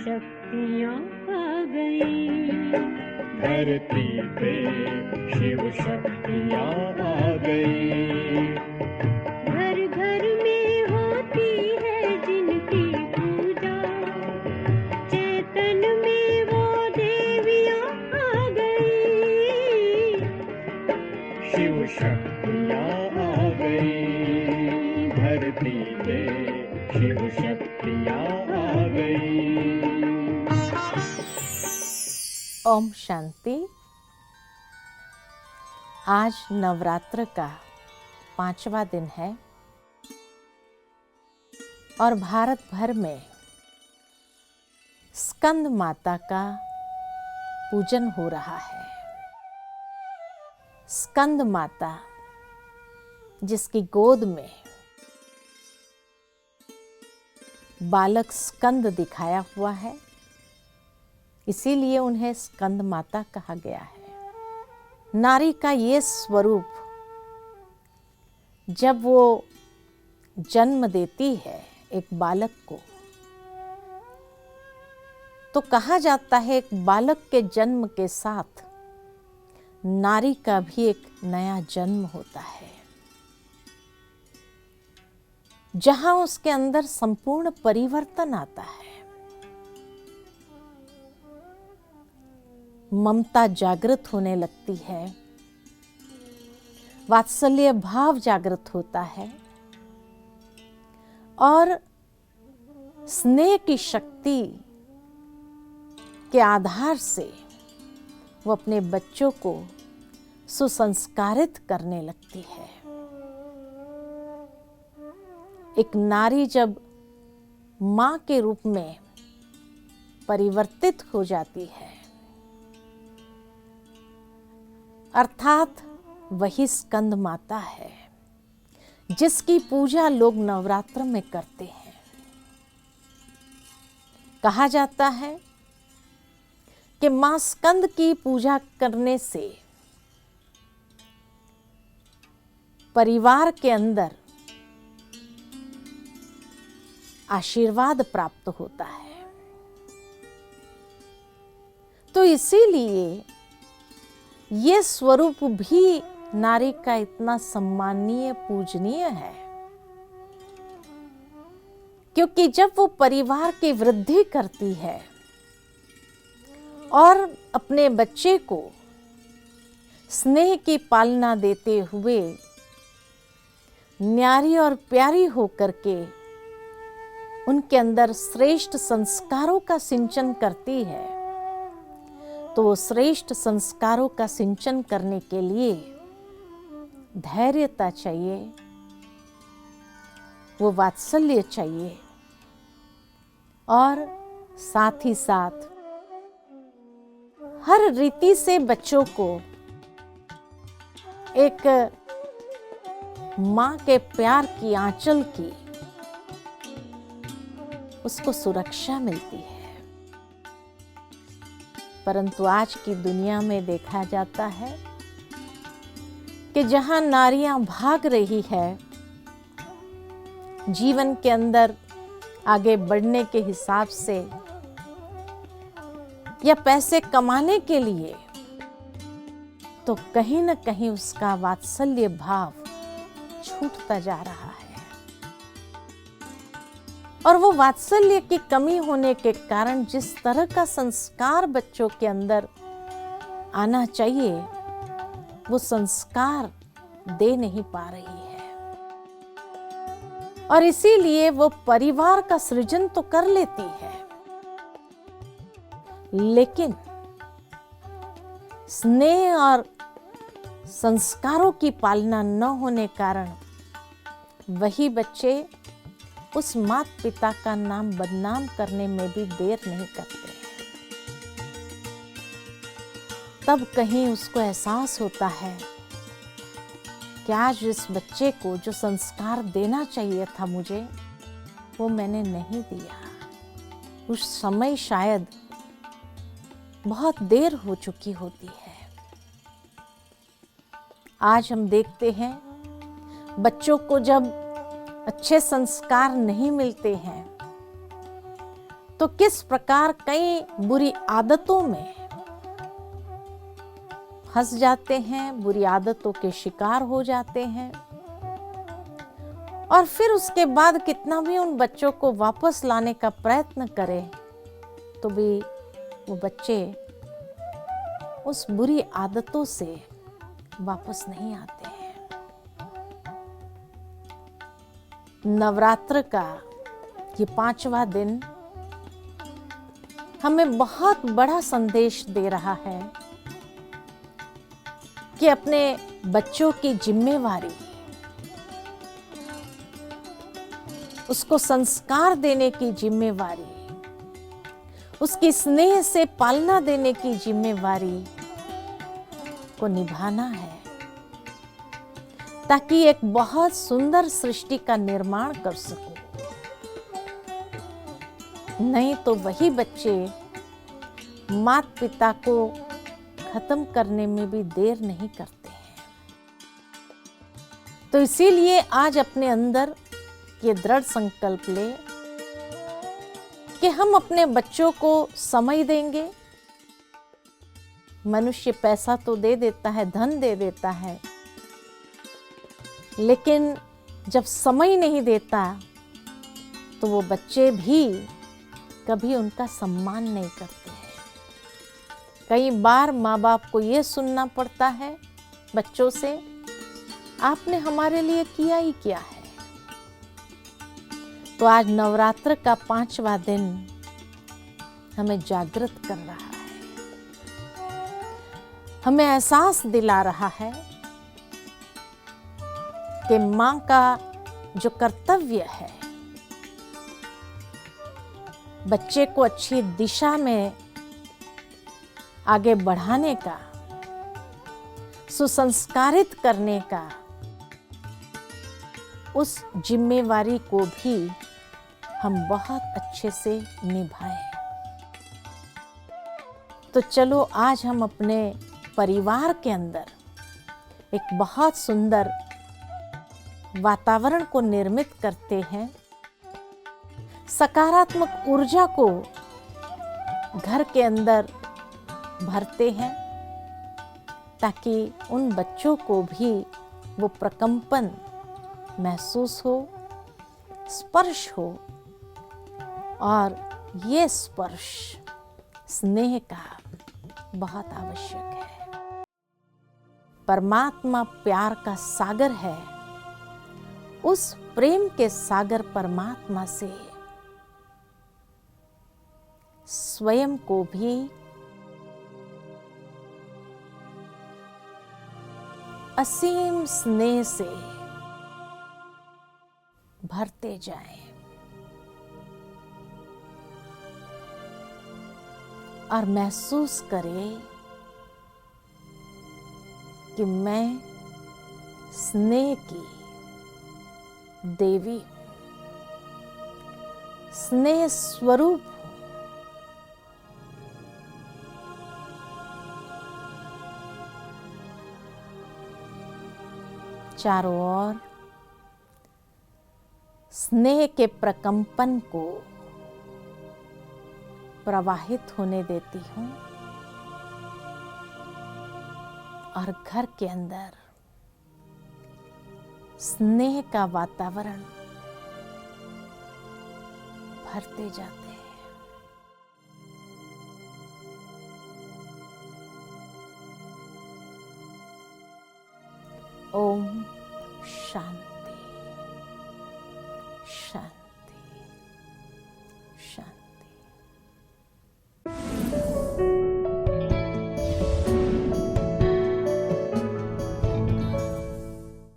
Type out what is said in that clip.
शक्तियाँ आ गई, धरती पे शिव शक्तियाँ आ गई। घर घर में होती है जिनकी पूजा, चेतन में वो देवियाँ आ गई, शिव शक्तियाँ आ गई, धरती पे शिव शक्तियाँ आ गई। ओम शांति। आज नवरात्र का 5वां दिन है और भारत भर में स्कंद माता का पूजन हो रहा है। स्कंद माता जिसकी गोद में बालक स्कंद दिखाया हुआ है, इसीलिए उन्हें स्कंद माता कहा गया है। नारी का ये स्वरूप जब वो जन्म देती है एक बालक को, तो कहा जाता है एक बालक के जन्म के साथ नारी का भी एक नया जन्म होता है, जहां उसके अंदर संपूर्ण परिवर्तन आता है। ममता जागृत होने लगती है, वात्सल्य भाव जागृत होता है और स्नेह की शक्ति के आधार से वो अपने बच्चों को सुसंस्कारित करने लगती है। एक नारी जब मां के रूप में परिवर्तित हो जाती है, अर्थात वही स्कंद माता है जिसकी पूजा लोग नवरात्र में करते हैं। कहा जाता है कि मां स्कंद की पूजा करने से परिवार के अंदर आशीर्वाद प्राप्त होता है। तो इसीलिए ये स्वरूप भी नारी का इतना सम्माननीय पूजनीय है, क्योंकि जब वो परिवार की वृद्धि करती है और अपने बच्चे को स्नेह की पालना देते हुए न्यारी और प्यारी होकर के उनके अंदर श्रेष्ठ संस्कारों का सिंचन करती है, तो वो श्रेष्ठ संस्कारों का सिंचन करने के लिए धैर्यता चाहिए, वो वात्सल्य चाहिए और साथ ही साथ हर रीति से बच्चों को एक मां के प्यार की आंचल की उसको सुरक्षा मिलती है। परंतु आज की दुनिया में देखा जाता है कि जहां नारियां भाग रही है जीवन के अंदर आगे बढ़ने के हिसाब से या पैसे कमाने के लिए, तो कहीं न कहीं उसका वात्सल्य भाव छूटता जा रहा है और वो वात्सल्य की कमी होने के कारण जिस तरह का संस्कार बच्चों के अंदर आना चाहिए वो संस्कार दे नहीं पा रही है और इसीलिए वो परिवार का सृजन तो कर लेती है, लेकिन स्नेह और संस्कारों की पालना न होने कारण वही बच्चे उस माता पिता का नाम बदनाम करने में भी देर नहीं करते हैं। तब कहीं उसको एहसास होता है कि आज इस बच्चे को जो संस्कार देना चाहिए था मुझे, वो मैंने नहीं दिया। उस समय शायद बहुत देर हो चुकी होती है। आज हम देखते हैं बच्चों को जब अच्छे संस्कार नहीं मिलते हैं तो किस प्रकार कई बुरी आदतों में फंस जाते हैं, बुरी आदतों के शिकार हो जाते हैं, और फिर उसके बाद कितना भी उन बच्चों को वापस लाने का प्रयत्न करें तो भी वो बच्चे उस बुरी आदतों से वापस नहीं आते हैं। नवरात्र का ये 5वां दिन हमें बहुत बड़ा संदेश दे रहा है कि अपने बच्चों की जिम्मेवारी, उसको संस्कार देने की जिम्मेवारी, उसकी स्नेह से पालना देने की जिम्मेवारी को निभाना है, ताकि एक बहुत सुंदर सृष्टि का निर्माण कर सको। नहीं तो वही बच्चे माता पिता को खत्म करने में भी देर नहीं करते हैं। तो इसीलिए आज अपने अंदर ये दृढ़ संकल्प ले कि हम अपने बच्चों को समय देंगे। मनुष्य पैसा तो दे देता है, धन दे देता है, लेकिन जब समय नहीं देता तो वो बच्चे भी कभी उनका सम्मान नहीं करते हैं। कई बार माँ बाप को ये सुनना पड़ता है बच्चों से, आपने हमारे लिए किया ही क्या है। तो आज नवरात्र का 5वां दिन हमें जागृत कर रहा है, हमें एहसास दिला रहा है कि माँ का जो कर्तव्य है बच्चे को अच्छी दिशा में आगे बढ़ाने का, सुसंस्कारित करने का, उस जिम्मेवारी को भी हम बहुत अच्छे से निभाएं। तो चलो आज हम अपने परिवार के अंदर एक बहुत सुंदर वातावरण को निर्मित करते हैं, सकारात्मक ऊर्जा को घर के अंदर भरते हैं, ताकि उन बच्चों को भी वो प्रकंपन महसूस हो, स्पर्श हो, और ये स्पर्श स्नेह का बहुत आवश्यक है। परमात्मा प्यार का सागर है, उस प्रेम के सागर परमात्मा से स्वयं को भी असीम स्नेह से भरते जाएं और महसूस करें कि मैं स्नेह की देवी, स्नेह स्वरूप हूं। चारों ओर स्नेह के प्रकंपन को प्रवाहित होने देती हूं और घर के अंदर स्नेह का वातावरण भरते जाते हैं। ओम शांति शांति।